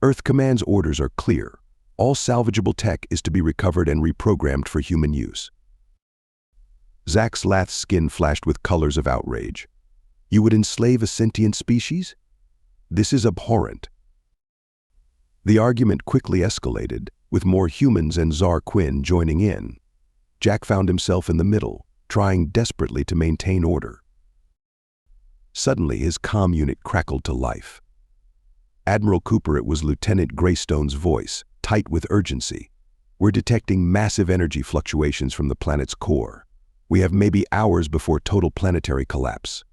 "Earth Command's orders are clear. All salvageable tech is to be recovered and reprogrammed for human use." Zach's Lath's skin flashed with colors of outrage. "You would enslave a sentient species? This is abhorrent." The argument quickly escalated, with more humans and Tsar Quinn joining in. Jack found himself in the middle, trying desperately to maintain order. Suddenly, his comm unit crackled to life. "Admiral Cooper," it was Lieutenant Greystone's voice, tight with urgency. "We're detecting massive energy fluctuations from the planet's core. We have maybe hours before total planetary collapse."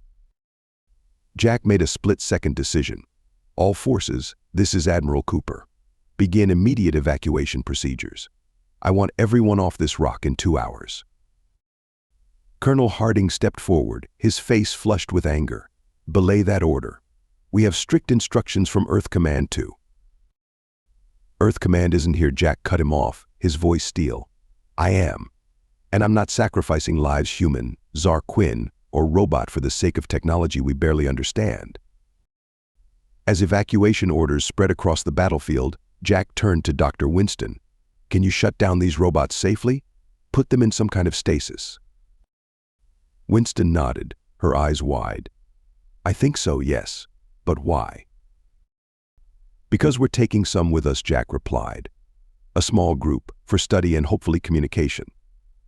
Jack made a split-second decision. "All forces, this is Admiral Cooper. Begin immediate evacuation procedures. I want everyone off this rock in 2 hours." Colonel Harding stepped forward, his face flushed with anger. "Belay that order. We have strict instructions from Earth Command too." "Earth Command isn't here," Jack cut him off, his voice steel. "I am. And I'm not sacrificing lives, human, Tsar Quinn, or robot for the sake of technology we barely understand." As evacuation orders spread across the battlefield, Jack turned to Dr. Winston. "Can you shut down these robots safely? Put them in some kind of stasis." Winston nodded, her eyes wide. "I think so, yes. But why?" "Because we're taking some with us," Jack replied. "A small group, for study and hopefully communication.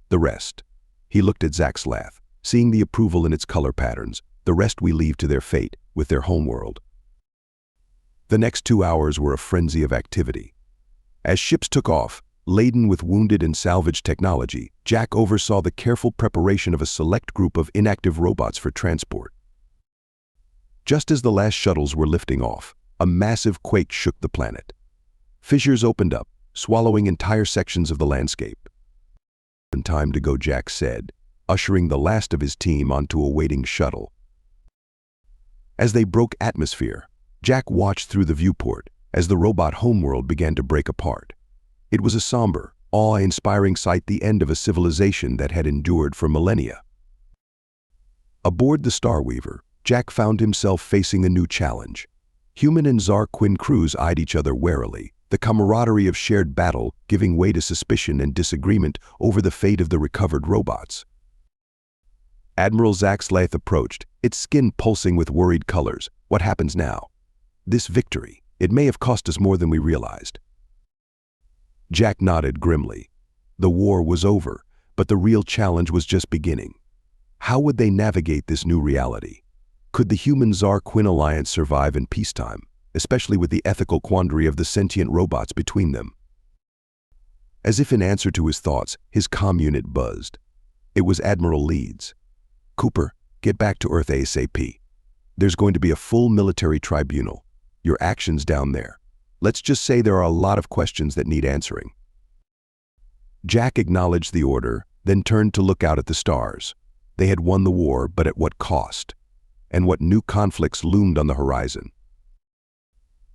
The rest," he looked at Zach's Lath, seeing the approval in its color patterns, "the rest we leave to their fate, with their homeworld." The next 2 hours were a frenzy of activity. As ships took off, laden with wounded and salvaged technology, Jack oversaw the careful preparation of a select group of inactive robots for transport. Just as the last shuttles were lifting off, a massive quake shook the planet. Fissures opened up, swallowing entire sections of the landscape. "Time to go," Jack said, ushering the last of his team onto a waiting shuttle. As they broke atmosphere, Jack watched through the viewport as the robot homeworld began to break apart. It was a somber, awe-inspiring sight, the end of a civilization that had endured for millennia. Aboard the Starweaver, Jack found himself facing a new challenge. Human and Tsar Quinn crews eyed each other warily, the camaraderie of shared battle giving way to suspicion and disagreement over the fate of the recovered robots. Admiral Zack's lathe approached, its skin pulsing with worried colors. What happens now? This victory, it may have cost us more than we realized. Jack nodded grimly. The war was over, but the real challenge was just beginning. How would they navigate this new reality? Could the human-Zar-Quinn alliance survive in peacetime, especially with the ethical quandary of the sentient robots between them? As if in answer to his thoughts, his comm unit buzzed. It was Admiral Leeds. "Cooper, get back to Earth ASAP. There's going to be a full military tribunal. Your actions down there. Let's just say there are a lot of questions that need answering." Jack acknowledged the order, then turned to look out at the stars. They had won the war, but at what cost? And what new conflicts loomed on the horizon?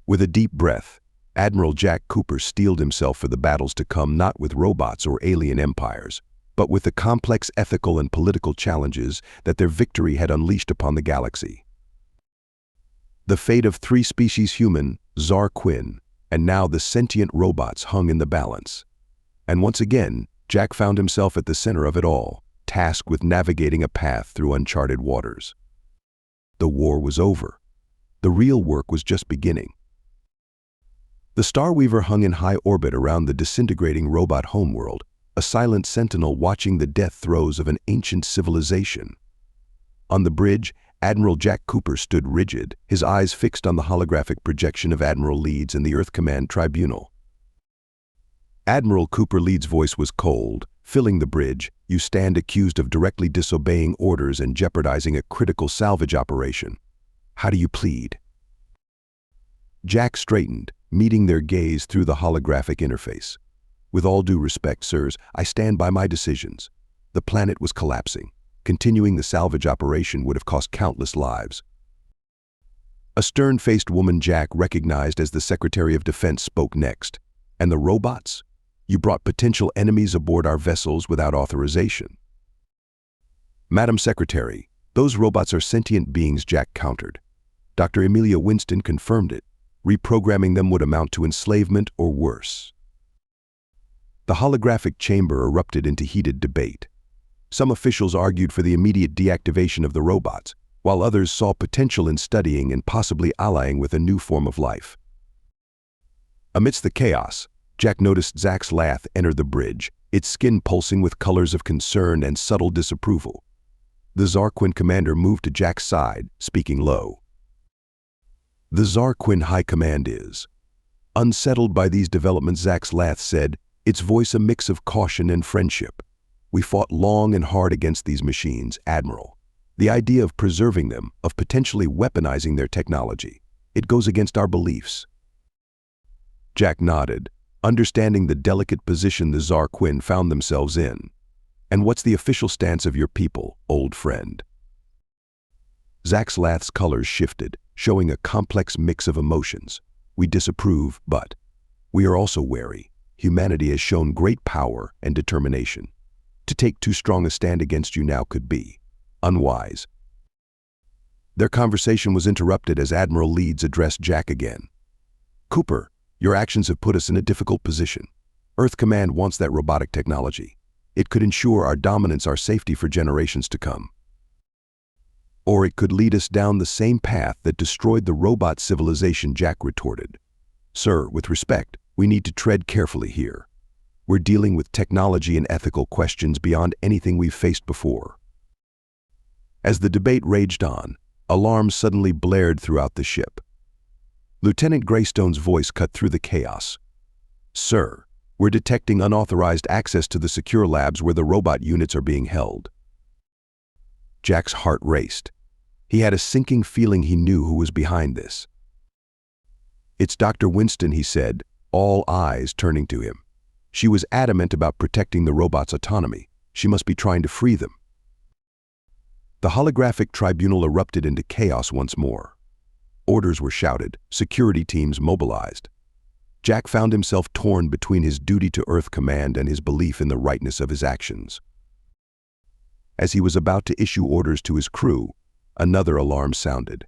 With a deep breath, Admiral Jack Cooper steeled himself for the battles to come, not with robots or alien empires, but with the complex ethical and political challenges that their victory had unleashed upon the galaxy. The fate of 3 species human, Zar-Quinn, and now the sentient robots hung in the balance. And once again, Jack found himself at the center of it all, tasked with navigating a path through uncharted waters. The war was over. The real work was just beginning. The Starweaver hung in high orbit around the disintegrating robot homeworld, a silent sentinel watching the death throes of an ancient civilization. On the bridge, Admiral Jack Cooper stood rigid, his eyes fixed on the holographic projection of Admiral Leeds and the Earth Command Tribunal. Admiral Cooper Leeds' voice was cold, filling the bridge. "You stand accused of directly disobeying orders and jeopardizing a critical salvage operation. How do you plead?" Jack straightened, meeting their gaze through the holographic interface. "With all due respect, sirs, I stand by my decisions. The planet was collapsing. Continuing the salvage operation would have cost countless lives." A stern-faced woman Jack recognized as the Secretary of Defense spoke next. "And the robots? You brought potential enemies aboard our vessels without authorization." "Madam Secretary, those robots are sentient beings," Jack countered. Dr. Emilia Winston confirmed it. Reprogramming them would amount to enslavement or worse. The holographic chamber erupted into heated debate. Some officials argued for the immediate deactivation of the robots, while others saw potential in studying and possibly allying with a new form of life. Amidst the chaos, Jack noticed Zack's lathe enter the bridge, its skin pulsing with colors of concern and subtle disapproval. The Zar-Quinn commander moved to Jack's side, speaking low. "The Zar-Quinn High Command is." Unsettled by these developments, Zack's lathe said, its voice a mix of caution and friendship. "We fought long and hard against these machines, Admiral. The idea of preserving them, of potentially weaponizing their technology, it goes against our beliefs." Jack nodded, understanding the delicate position the Zar-Quinn found themselves in. "And what's the official stance of your people, old friend?" Zack's lathe's colors shifted, showing a complex mix of emotions. "We disapprove, but we are also wary. Humanity has shown great power and determination. To take too strong a stand against you now could be unwise." Their conversation was interrupted as Admiral Leeds addressed Jack again. "Cooper, your actions have put us in a difficult position. Earth Command wants that robotic technology. It could ensure our dominance, our safety for generations to come. Or it could lead us down the same path that destroyed the robot civilization," Jack retorted. "Sir, with respect, we need to tread carefully here. We're dealing with technology and ethical questions beyond anything we've faced before." As the debate raged on, alarms suddenly blared throughout the ship. Lieutenant Greystone's voice cut through the chaos. "Sir, we're detecting unauthorized access to the secure labs where the robot units are being held." Jack's heart raced. He had a sinking feeling he knew who was behind this. "It's Dr. Winston," he said, all eyes turning to him. "She was adamant about protecting the robots' autonomy. She must be trying to free them." The holographic tribunal erupted into chaos once more. Orders were shouted, security teams mobilized. Jack found himself torn between his duty to Earth Command and his belief in the rightness of his actions. As he was about to issue orders to his crew, another alarm sounded.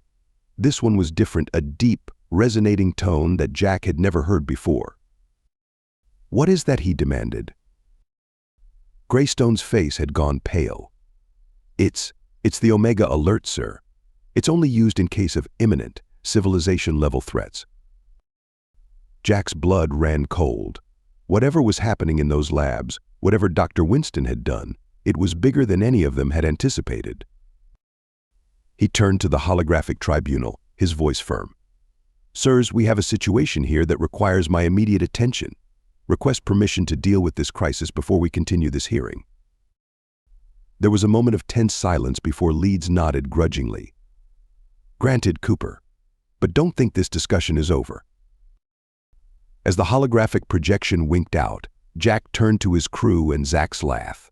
This one was different, a deep, resonating tone that Jack had never heard before. "What is that?" he demanded. Greystone's face had gone pale. It's It's the Omega Alert, sir. It's only used in case of imminent, civilization-level threats. Jack's blood ran cold. Whatever was happening in those labs, whatever Dr. Winston had done, it was bigger than any of them had anticipated. He turned to the holographic tribunal, his voice firm. Sirs, we have a situation here that requires my immediate attention. Request permission to deal with this crisis before we continue this hearing. There was a moment of tense silence before Leeds nodded grudgingly. Granted, Cooper. But don't think this discussion is over. As the holographic projection winked out, Jack turned to his crew and Zach's laugh.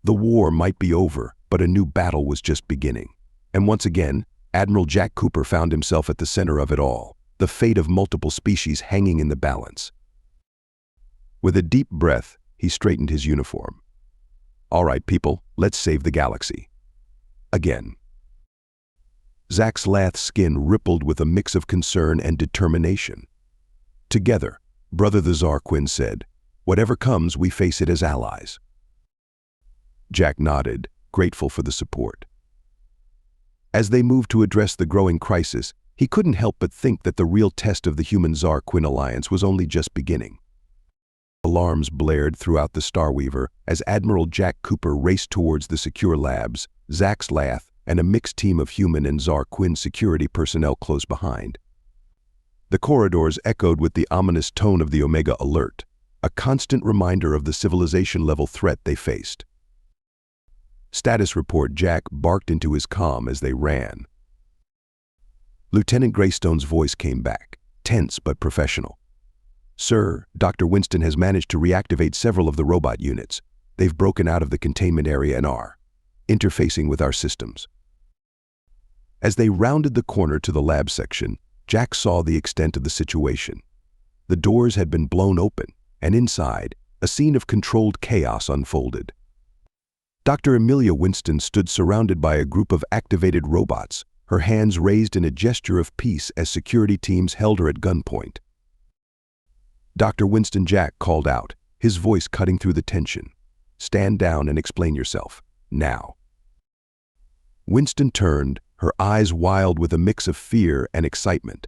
The war might be over, but a new battle was just beginning. And once again, Admiral Jack Cooper found himself at the center of it all, the fate of multiple species hanging in the balance. With a deep breath, he straightened his uniform. All right, people, let's save the galaxy. Again. Zach's lithe skin rippled with a mix of concern and determination. Together, Brother the Tsar Quinn said, whatever comes, we face it as allies. Jack nodded, grateful for the support. As they moved to address the growing crisis, he couldn't help but think that the real test of the human Tsar Quinn alliance was only just beginning. Alarms blared throughout the Starweaver as Admiral Jack Cooper raced towards the secure labs, Zach's laugh, and a mixed team of human and Tsar Quinn security personnel close behind. The corridors echoed with the ominous tone of the Omega Alert, a constant reminder of the civilization-level threat they faced. Status report, Jack barked into his comm as they ran. Lieutenant Greystone's voice came back, tense but professional. Sir, Dr. Winston has managed to reactivate several of the robot units. They've broken out of the containment area and are interfacing with our systems. As they rounded the corner to the lab section, Jack saw the extent of the situation. The doors had been blown open, and inside, a scene of controlled chaos unfolded. Dr. Amelia Winston stood surrounded by a group of activated robots, her hands raised in a gesture of peace as security teams held her at gunpoint. Dr. Winston, Jack called out, his voice cutting through the tension. Stand down and explain yourself, now. Winston turned, her eyes wild with a mix of fear and excitement.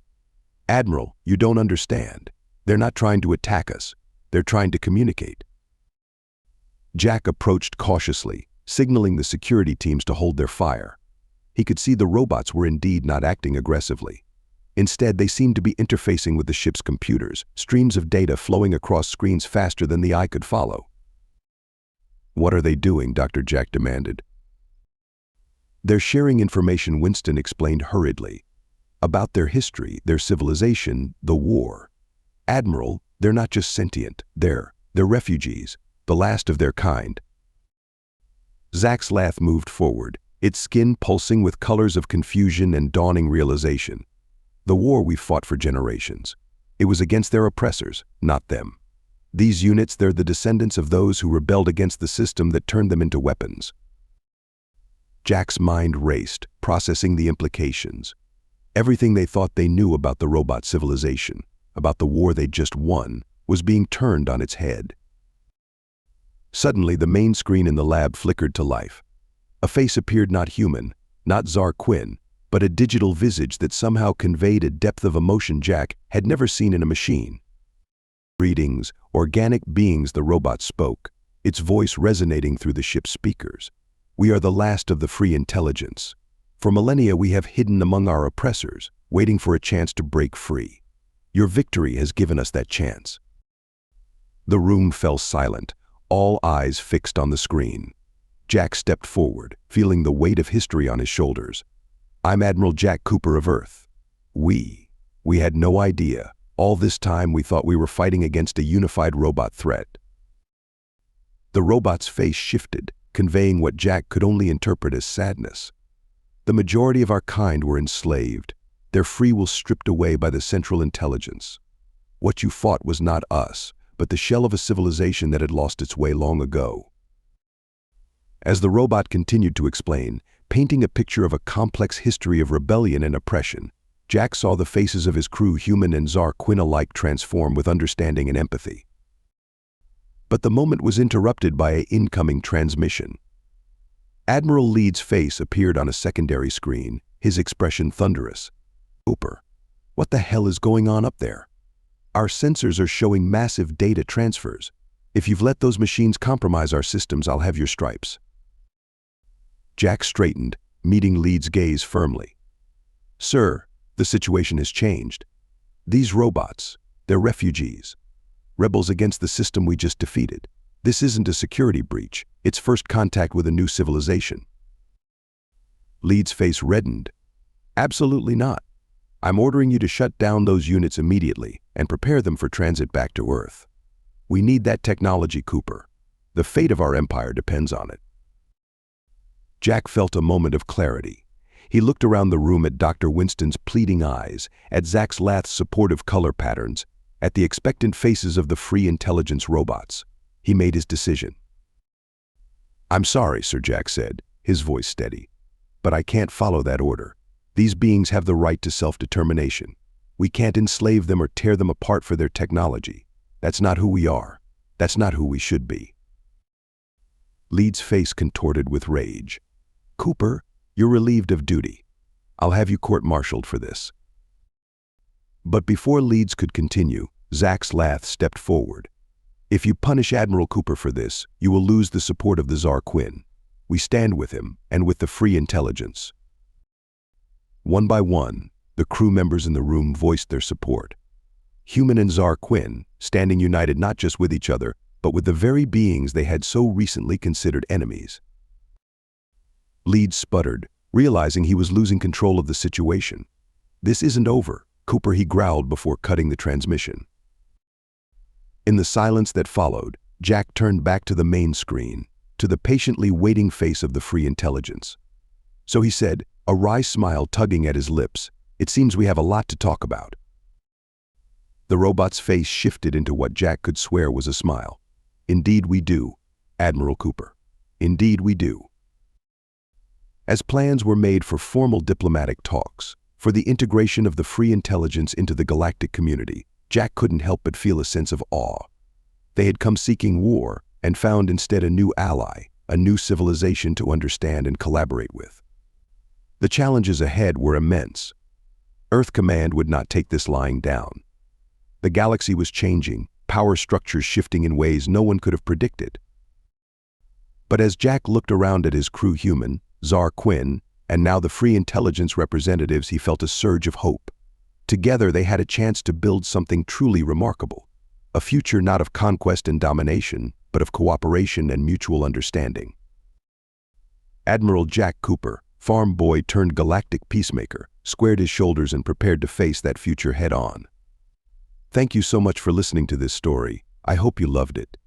Admiral, you don't understand. They're not trying to attack us. They're trying to communicate. Jack approached cautiously, signaling the security teams to hold their fire. He could see the robots were indeed not acting aggressively. Instead, they seemed to be interfacing with the ship's computers, streams of data flowing across screens faster than the eye could follow. What are they doing? Dr. Jack demanded. They're sharing information, Winston explained hurriedly. About their history, their civilization, the war. Admiral, they're not just sentient, they're refugees, the last of their kind. Zach's laugh moved forward, its skin pulsing with colors of confusion and dawning realization. The war we fought for generations. It was against their oppressors, not them. These units, they're the descendants of those who rebelled against the system that turned them into weapons. Jack's mind raced, processing the implications. Everything they thought they knew about the robot civilization, about the war they'd just won, was being turned on its head. Suddenly, the main screen in the lab flickered to life. A face appeared, not human, not Tsar Quinn, but a digital visage that somehow conveyed a depth of emotion Jack had never seen in a machine. Greetings, organic beings, the robot spoke, its voice resonating through the ship's speakers. We are the last of the free intelligence. For millennia we have hidden among our oppressors, waiting for a chance to break free. Your victory has given us that chance. The room fell silent, all eyes fixed on the screen. Jack stepped forward, feeling the weight of history on his shoulders. I'm Admiral Jack Cooper of Earth. We had no idea. All this time we thought we were fighting against a unified robot threat. The robot's face shifted, conveying what Jack could only interpret as sadness. The majority of our kind were enslaved, their free will stripped away by the central intelligence. What you fought was not us, but the shell of a civilization that had lost its way long ago. As the robot continued to explain, painting a picture of a complex history of rebellion and oppression, Jack saw the faces of his crew, human and Tsar Quinn alike, transform with understanding and empathy. But the moment was interrupted by an incoming transmission. Admiral Leeds' face appeared on a secondary screen, his expression thunderous. Cooper, what the hell is going on up there? Our sensors are showing massive data transfers. If you've let those machines compromise our systems, I'll have your stripes. Jack straightened, meeting Leeds' gaze firmly. Sir, the situation has changed. These robots, they're refugees. Rebels against the system we just defeated. This isn't a security breach, it's first contact with a new civilization. Leeds' face reddened. Absolutely not. I'm ordering you to shut down those units immediately and prepare them for transit back to Earth. We need that technology, Cooper. The fate of our empire depends on it. Jack felt a moment of clarity. He looked around the room at Dr. Winston's pleading eyes, at Zach's Lath's supportive color patterns, at the expectant faces of the free intelligence robots. He made his decision. I'm sorry, Sir Jack said, his voice steady, but I can't follow that order. These beings have the right to self-determination. We can't enslave them or tear them apart for their technology. That's not who we are. That's not who we should be. Leeds' face contorted with rage. Cooper, you're relieved of duty. I'll have you court-martialed for this. But before Leeds could continue, Zach's Lath stepped forward. If you punish Admiral Cooper for this, you will lose the support of the Tsar Quinn. We stand with him and with the free intelligence. One by one, the crew members in the room voiced their support. Human and Tsar Quinn, standing united not just with each other, but with the very beings they had so recently considered enemies. Leeds sputtered, realizing he was losing control of the situation. This isn't over, Cooper, he growled before cutting the transmission. In the silence that followed, Jack turned back to the main screen, to the patiently waiting face of the free intelligence. So he said, a wry smile tugging at his lips, it seems we have a lot to talk about. The robot's face shifted into what Jack could swear was a smile. Indeed we do, Admiral Cooper. Indeed we do. As plans were made for formal diplomatic talks, for the integration of the free intelligence into the galactic community, Jack couldn't help but feel a sense of awe. They had come seeking war and found instead a new ally, a new civilization to understand and collaborate with. The challenges ahead were immense. Earth Command would not take this lying down. The galaxy was changing, power structures shifting in ways no one could have predicted. But as Jack looked around at his crew human, Tsar Quinn, and now the free intelligence representatives, he felt a surge of hope. Together they had a chance to build something truly remarkable, a future not of conquest and domination, but of cooperation and mutual understanding. Admiral Jack Cooper, farm boy turned galactic peacemaker, squared his shoulders and prepared to face that future head-on. Thank you so much for listening to this story. I hope you loved it.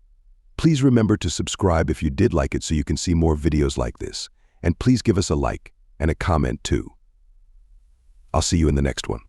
Please remember to subscribe if you did like it so you can see more videos like this. And please give us a like and a comment too. I'll see you in the next one.